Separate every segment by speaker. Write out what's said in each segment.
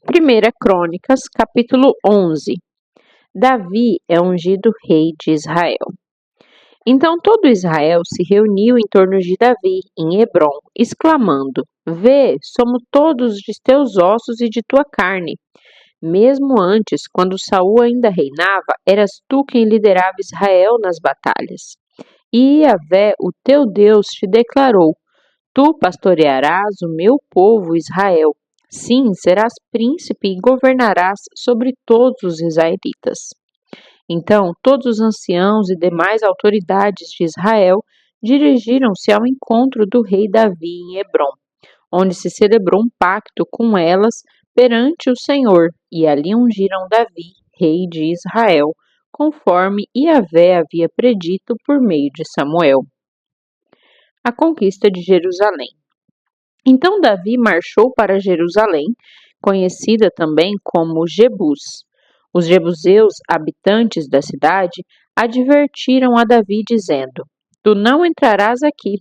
Speaker 1: Primeira Crônicas, capítulo 11. Davi é ungido rei de Israel. Então todo Israel se reuniu em torno de Davi, em Hebrom, exclamando: Vê, somos todos de teus ossos e de tua carne. Mesmo antes, quando Saul ainda reinava, eras tu quem liderava Israel nas batalhas. E Yahvé, o teu Deus, te declarou: Tu pastorearás o meu povo Israel. Sim, serás príncipe e governarás sobre todos os israelitas. Então, todos os anciãos e demais autoridades de Israel dirigiram-se ao encontro do rei Davi em Hebrom, onde se celebrou um pacto com elas perante o Senhor, e ali ungiram Davi, rei de Israel, conforme Yahvé havia predito por meio de Samuel. A conquista de Jerusalém. Então Davi marchou para Jerusalém, conhecida também como Jebus. Os jebuseus, habitantes da cidade, advertiram a Davi, dizendo: Tu não entrarás aqui.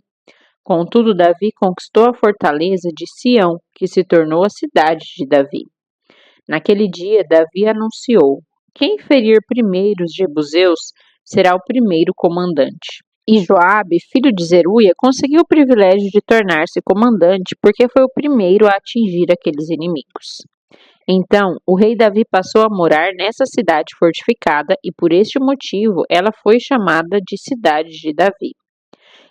Speaker 1: Contudo, Davi conquistou a fortaleza de Sião, que se tornou a cidade de Davi. Naquele dia, Davi anunciou: Quem ferir primeiro os jebuseus será o primeiro comandante. E Joabe, filho de Zeruia, conseguiu o privilégio de tornar-se comandante porque foi o primeiro a atingir aqueles inimigos. Então, o rei Davi passou a morar nessa cidade fortificada e por este motivo ela foi chamada de Cidade de Davi.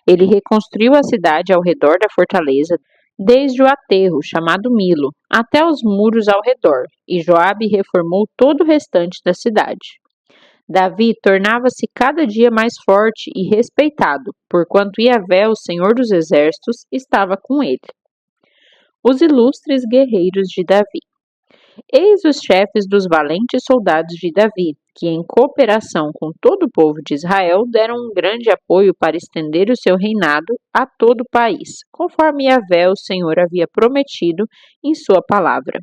Speaker 1: Ele reconstruiu a cidade ao redor da fortaleza, desde o aterro, chamado Milo, até os muros ao redor, e Joabe reformou todo o restante da cidade. Davi tornava-se cada dia mais forte e respeitado, porquanto Yahvé, o Senhor dos Exércitos, estava com ele. Os ilustres guerreiros de Davi. Eis os chefes dos valentes soldados de Davi, que em cooperação com todo o povo de Israel deram um grande apoio para estender o seu reinado a todo o país, conforme Yahvé, o Senhor, havia prometido em sua palavra.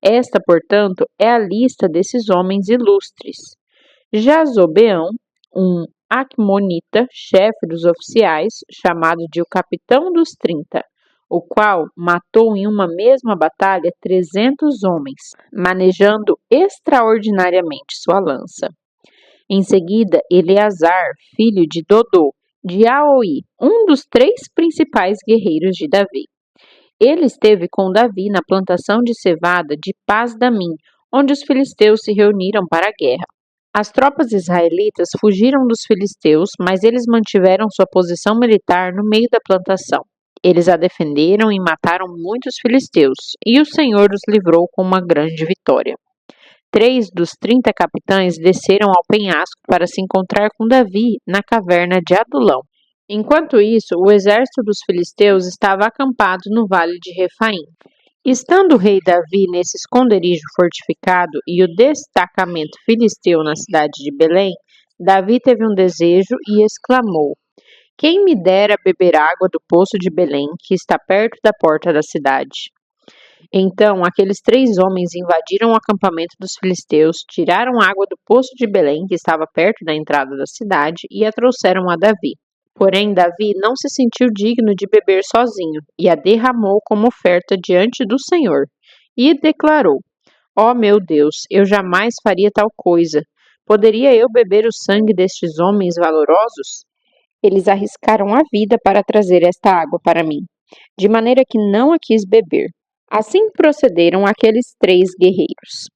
Speaker 1: Esta, portanto, é a lista desses homens ilustres. Jazobeão, um Acmonita, chefe dos oficiais, chamado de o Capitão dos 30, o qual matou em uma mesma batalha 300 homens, manejando extraordinariamente sua lança. Em seguida, Eleazar, filho de Dodô, de Aoi, um dos 3 principais guerreiros de Davi. Ele esteve com Davi na plantação de cevada de Pas-damim, onde os filisteus se reuniram para a guerra. As tropas israelitas fugiram dos filisteus, mas eles mantiveram sua posição militar no meio da plantação. Eles a defenderam e mataram muitos filisteus, e o Senhor os livrou com uma grande vitória. 3 dos 30 capitães desceram ao penhasco para se encontrar com Davi na caverna de Adulão. Enquanto isso, o exército dos filisteus estava acampado no vale de Refaim. Estando o rei Davi nesse esconderijo fortificado e o destacamento filisteu na cidade de Belém, Davi teve um desejo e exclamou: Quem me dera beber água do poço de Belém, que está perto da porta da cidade? Então aqueles 3 homens invadiram o acampamento dos filisteus, tiraram água do poço de Belém, que estava perto da entrada da cidade, e a trouxeram a Davi. Porém, Davi não se sentiu digno de beber sozinho, e a derramou como oferta diante do Senhor, e declarou: Ó meu Deus, eu jamais faria tal coisa. Poderia eu beber o sangue destes homens valorosos? Eles arriscaram a vida para trazer esta água para mim, de maneira que não a quis beber. Assim procederam aqueles 3 guerreiros.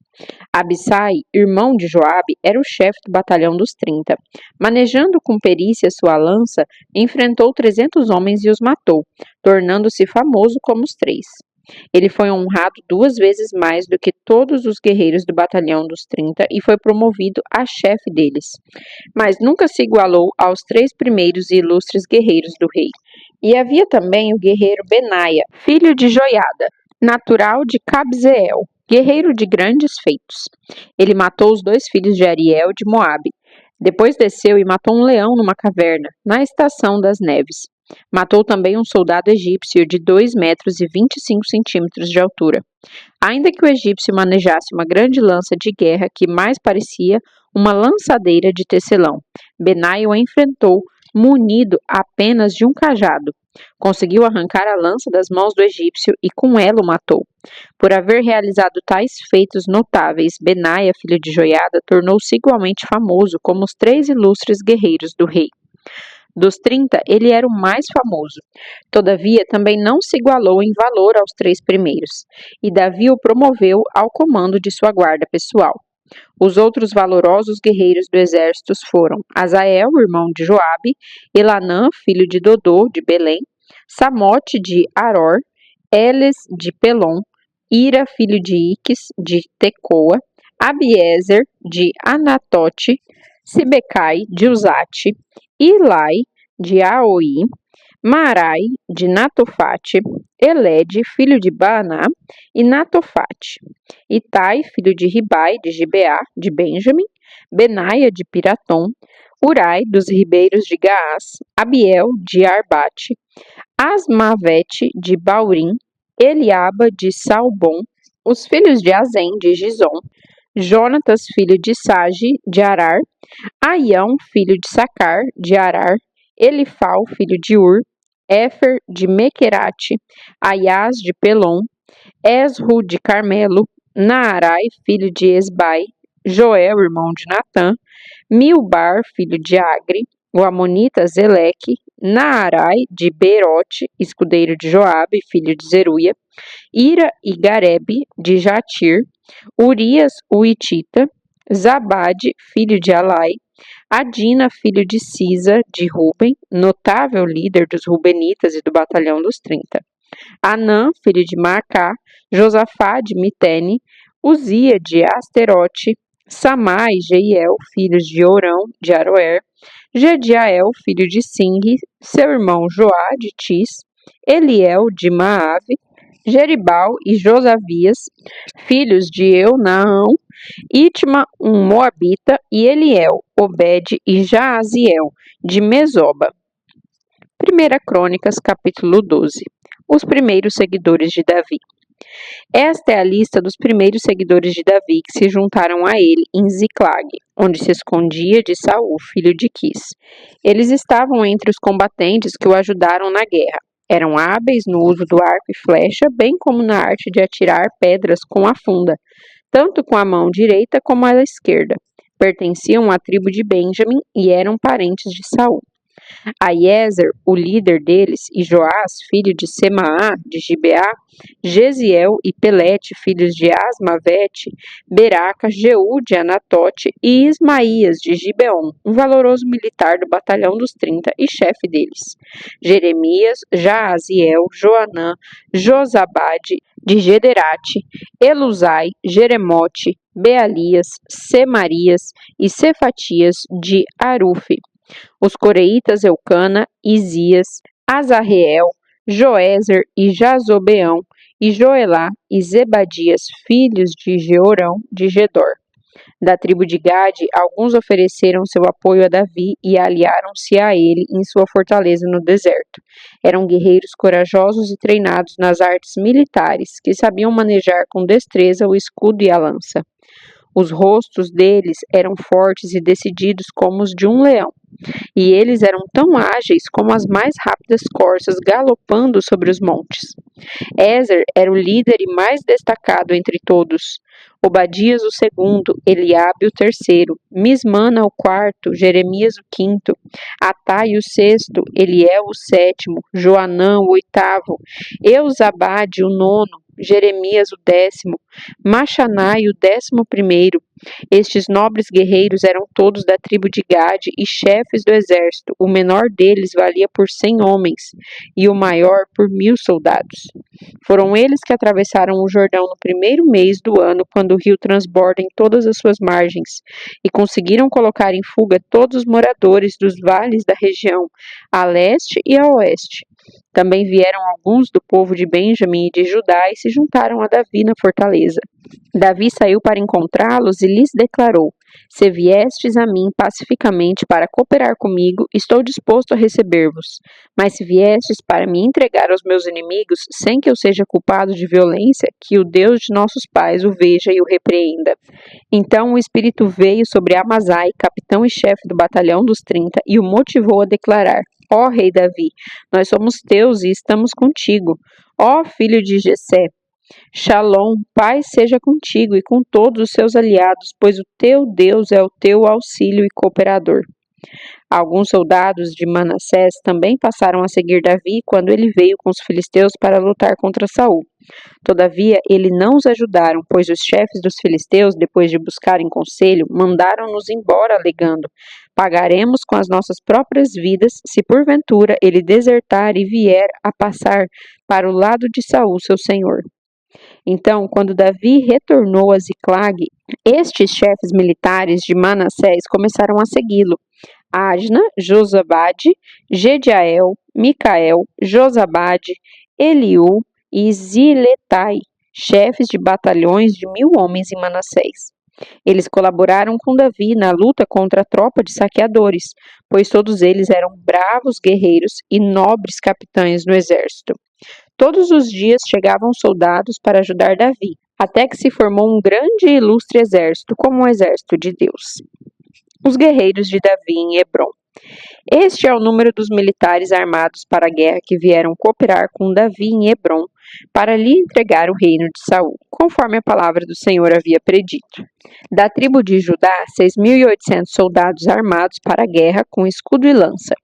Speaker 1: Abissai, irmão de Joabe, era o chefe do batalhão dos 30. Manejando com perícia sua lança, enfrentou 300 homens e os matou, tornando-se famoso como os 3. Ele foi honrado 2 vezes mais do que todos os guerreiros do batalhão dos 30 e foi promovido a chefe deles. Mas nunca se igualou aos 3 primeiros e ilustres guerreiros do rei. E havia também o guerreiro Benaia, filho de Joiada, natural de Cabzeel, guerreiro de grandes feitos. Ele matou os 2 filhos de Ariel de Moabe. Depois desceu e matou um leão numa caverna, na estação das neves. Matou também um soldado egípcio de 2 metros e 25 centímetros de altura. Ainda que o egípcio manejasse uma grande lança de guerra que mais parecia uma lançadeira de tecelão, Benaia o enfrentou munido apenas de um cajado. Conseguiu arrancar a lança das mãos do egípcio e com ela o matou. Por haver realizado tais feitos notáveis, Benaia, filho de Joiada, tornou-se igualmente famoso como os 3 ilustres guerreiros do rei. Dos 30, ele era o mais famoso. Todavia, também não se igualou em valor aos 3 primeiros, e Davi o promoveu ao comando de sua guarda pessoal. Os outros valorosos guerreiros do exército foram Azael, irmão de Joabe, Elanã, filho de Dodô, de Belém, Samote de Aror, Eles de Pelom, Ira, filho de Iques, de Tecoa, Abiezer, de Anatote, Sibecai, de Uzate, Ilai, de Aoi, Marai, de Natofate, Elede, filho de Baaná, e Natofate, Itai, filho de Ribai, de Gibeá, de Benjamim, Benaia, de Piratom, Urai, dos ribeiros de Gaás, Abiel, de Arbate, Asmavete, de Baurim, Eliaba, de Salbom, os filhos de Azem, de Gizom, Jonatas, filho de Sage, de Arar, Aião, filho de Sacar, de Arar, Elifal, filho de Ur, Éfer, de Mequerate, Aias, de Pelom, Esru, de Carmelo, Naarai, filho de Esbai, Joel, irmão de Natã, Milbar, filho de Agri, o amonita Zeleque, Naarai, de Berote, escudeiro de Joabe, filho de Zeruia, Ira e Garebe, de Jatir, Urias, o Itita, Zabade, filho de Alai, Adina, filho de Cisa, de Ruben, notável líder dos Rubenitas e do batalhão dos 30. Anã, filho de Maacá, Josafá, de Mitene, Uzia, de Asterote, Samá e Jeiel, filhos de Orão, de Aroer, Gediael, filho de Sinri, seu irmão Joá, de Tis, Eliel, de Maave, Jeribal e Josavias, filhos de Eunaão, Itma, um moabita, e Eliel, Obed e Jaaziel, de Mesoba. 1 Crônicas, capítulo 12. Os primeiros seguidores de Davi. Esta é a lista dos primeiros seguidores de Davi que se juntaram a ele em Ziclag, onde se escondia de Saul, filho de Quis. Eles estavam entre os combatentes que o ajudaram na guerra. Eram hábeis no uso do arco e flecha, bem como na arte de atirar pedras com a funda, tanto com a mão direita como a esquerda. Pertenciam à tribo de Benjamim e eram parentes de Saul. Aiezer, o líder deles, e Joás, filho de Semaá, de Gibeá, Gesiel e Pelete, filhos de Asmavete, Beraca, Jeú de Anatote e Ismaías de Gibeon, um valoroso militar do batalhão dos 30 e chefe deles. Jeremias, Jaaziel, Joanã, Josabade de Gederate, Eluzai, Jeremote, Bealias, Semarias e Cefatias de Arufe. Os coreitas Eucana, Isias, Azarreel, Joézer e Jazobeão, e Joelá e Zebadias, filhos de Jeorão de Gedor. Da tribo de Gade, alguns ofereceram seu apoio a Davi e aliaram-se a ele em sua fortaleza no deserto. Eram guerreiros corajosos e treinados nas artes militares, que sabiam manejar com destreza o escudo e a lança. Os rostos deles eram fortes e decididos como os de um leão, e eles eram tão ágeis como as mais rápidas corças galopando sobre os montes. Ézer era o líder e mais destacado entre todos. Obadias o segundo, Eliabe o terceiro, Mismana o quarto, Jeremias o quinto, Atai o sexto, Eliel o sétimo, Joanã o oitavo, Euzabade o nono, Jeremias o 10º, Machanai o 11º. Estes nobres guerreiros eram todos da tribo de Gade e chefes do exército. O menor deles valia por 100 homens e o maior por 1000 soldados. Foram eles que atravessaram o Jordão no primeiro mês do ano, quando o rio transborda em todas as suas margens, e conseguiram colocar em fuga todos os moradores dos vales da região, a leste e a oeste. Também vieram alguns do povo de Benjamim e de Judá e se juntaram a Davi na fortaleza. Davi saiu para encontrá-los e lhes declarou: Se viestes a mim pacificamente para cooperar comigo, estou disposto a receber-vos. Mas se viestes para me entregar aos meus inimigos, sem que eu seja culpado de violência, que o Deus de nossos pais o veja e o repreenda. Então o Espírito veio sobre Amazai, capitão e chefe do batalhão dos 30, e o motivou a declarar: Ó rei Davi, nós somos teus e estamos contigo. Ó filho de Jessé, Shalom, paz seja contigo e com todos os seus aliados, pois o teu Deus é o teu auxílio e cooperador. Alguns soldados de Manassés também passaram a seguir Davi quando ele veio com os filisteus para lutar contra Saul. Todavia, ele não os ajudaram, pois os chefes dos filisteus, depois de buscarem conselho, mandaram-nos embora, alegando: pagaremos com as nossas próprias vidas, se porventura ele desertar e vier a passar para o lado de Saul, seu senhor. Então, quando Davi retornou a Ziclag, estes chefes militares de Manassés começaram a segui-lo: Adna, Josabade, Gediael, Micael, Josabade, Eliú e Ziletai, chefes de batalhões de 1000 homens em Manassés. Eles colaboraram com Davi na luta contra a tropa de saqueadores, pois todos eles eram bravos guerreiros e nobres capitães no exército. Todos os dias chegavam soldados para ajudar Davi, até que se formou um grande e ilustre exército, como o exército de Deus. Os guerreiros de Davi em Hebrom. Este é o número dos militares armados para a guerra que vieram cooperar com Davi em Hebrom, para lhe entregar o reino de Saul, conforme a palavra do Senhor havia predito. Da tribo de Judá, 6.800 soldados armados para a guerra com escudo e lança.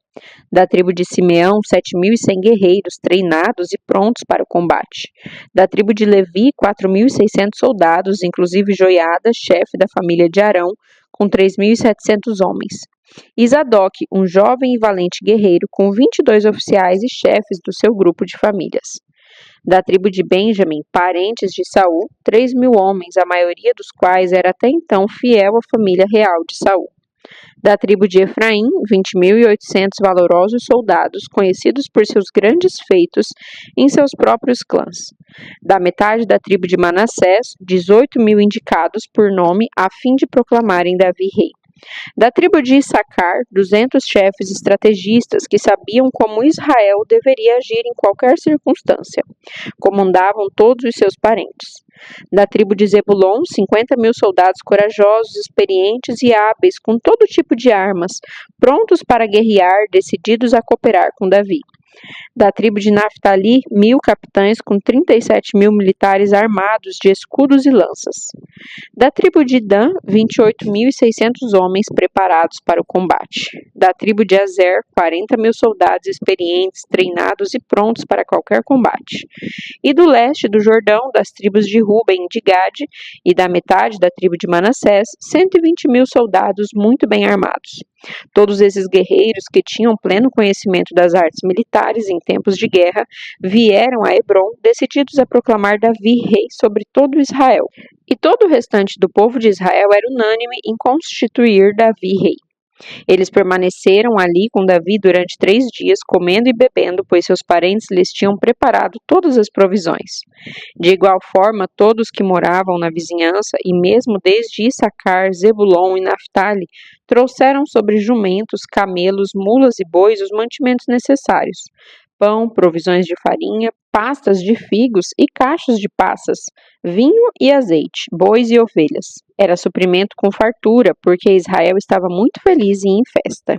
Speaker 1: Da tribo de Simeão, 7.100 guerreiros treinados e prontos para o combate. Da tribo de Levi, 4.600 soldados, inclusive Joiada, chefe da família de Arão, com 3.700 homens. E Zadok, um jovem e valente guerreiro, com 22 oficiais e chefes do seu grupo de famílias. Da tribo de Benjamim, parentes de Saul, 3.000 homens, a maioria dos quais era até então fiel à família real de Saul. Da tribo de Efraim, 20.800 valorosos soldados, conhecidos por seus grandes feitos em seus próprios clãs. Da metade da tribo de Manassés, 18.000 indicados por nome a fim de proclamarem Davi rei. Da tribo de Issacar, 200 chefes estrategistas que sabiam como Israel deveria agir em qualquer circunstância. Comandavam todos os seus parentes. Da tribo de Zebulon, 50.000 soldados corajosos, experientes e hábeis com todo tipo de armas, prontos para guerrear, decididos a cooperar com Davi. Da tribo de Naftali, 1.000 capitães com 37.000 militares armados de escudos e lanças. Da tribo de Dan, 28.600 homens preparados para o combate. Da tribo de Azer, 40.000 soldados experientes, treinados e prontos para qualquer combate. E do leste do Jordão, das tribos de Ruben e de Gade, e da metade da tribo de Manassés, 120.000 soldados muito bem armados. Todos esses guerreiros, que tinham pleno conhecimento das artes militares em tempos de guerra, vieram a Hebrom decididos a proclamar Davi rei sobre todo Israel. E todo o restante do povo de Israel era unânime em constituir Davi rei. Eles permaneceram ali com Davi durante 3 dias, comendo e bebendo, pois seus parentes lhes tinham preparado todas as provisões. De igual forma, todos que moravam na vizinhança, e mesmo desde Issacar, Zebulon e Naftali, trouxeram sobre jumentos, camelos, mulas e bois os mantimentos necessários: pão, provisões de farinha, pastas de figos e cachos de passas, vinho e azeite, bois e ovelhas. Era suprimento com fartura, porque Israel estava muito feliz e em festa.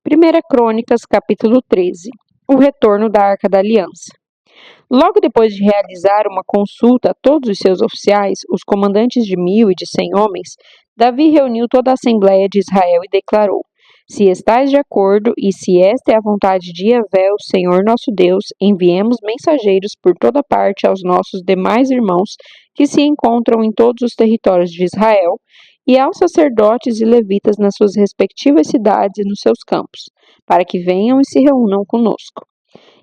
Speaker 1: 1 Crônicas, capítulo 13. O retorno da Arca da Aliança. Logo depois de realizar uma consulta a todos os seus oficiais, os comandantes de 1.000 e de 100 homens, Davi reuniu toda a Assembleia de Israel e declarou: se estais de acordo, e se esta é a vontade de Yahvé, o Senhor nosso Deus, enviemos mensageiros por toda parte aos nossos demais irmãos que se encontram em todos os territórios de Israel, e aos sacerdotes e levitas nas suas respectivas cidades e nos seus campos, para que venham e se reúnam conosco.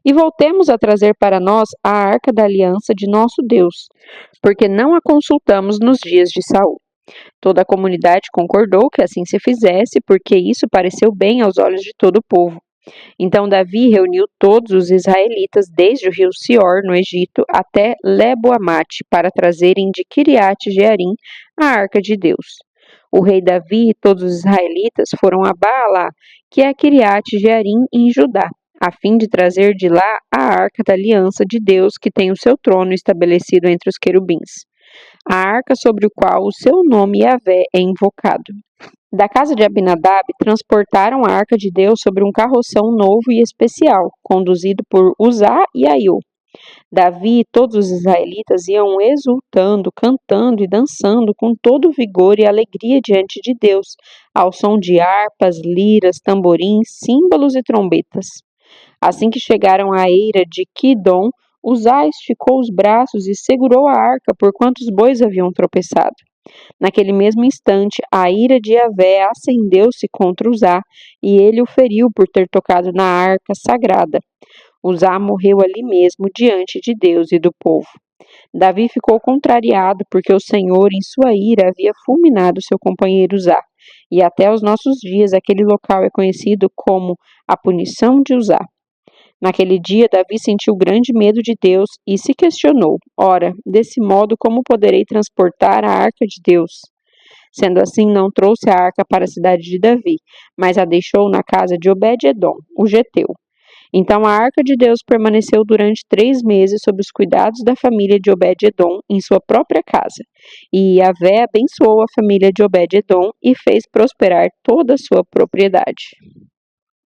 Speaker 1: E voltemos a trazer para nós a arca da aliança de nosso Deus, porque não a consultamos nos dias de Saul. Toda a comunidade concordou que assim se fizesse, porque isso pareceu bem aos olhos de todo o povo. Então Davi reuniu todos os israelitas desde o rio Sior, no Egito, até Lebo-amate, para trazerem de Quiriate-Jearim a arca de Deus. O rei Davi e todos os israelitas foram a Baalá, que é Quiriate-Jearim, em Judá, a fim de trazer de lá a arca da aliança de Deus, que tem o seu trono estabelecido entre os querubins, a arca sobre o qual o seu nome Yahvé é invocado. Da casa de Abinadab, transportaram a arca de Deus sobre um carroção novo e especial, conduzido por Uzá e Aiu. Davi e todos os israelitas iam exultando, cantando e dançando com todo vigor e alegria diante de Deus, ao som de harpas, liras, tamborins, símbolos e trombetas. Assim que chegaram à eira de Quidom, Uzá esticou os braços e segurou a arca, porquanto os bois haviam tropeçado. Naquele mesmo instante, a ira de Yahvé acendeu-se contra Uzá, e ele o feriu por ter tocado na arca sagrada. Uzá morreu ali mesmo, diante de Deus e do povo. Davi ficou contrariado, porque o Senhor, em sua ira, havia fulminado seu companheiro Uzá. E até os nossos dias, aquele local é conhecido como a punição de Uzá. Naquele dia, Davi sentiu grande medo de Deus e se questionou: ora, desse modo, como poderei transportar a arca de Deus? Sendo assim, não trouxe a arca para a cidade de Davi, mas a deixou na casa de Obed-edom, o geteu. Então a arca de Deus permaneceu durante 3 meses sob os cuidados da família de Obed-edom em sua própria casa. E Yahvé abençoou a família de Obed-edom e fez prosperar toda a sua propriedade.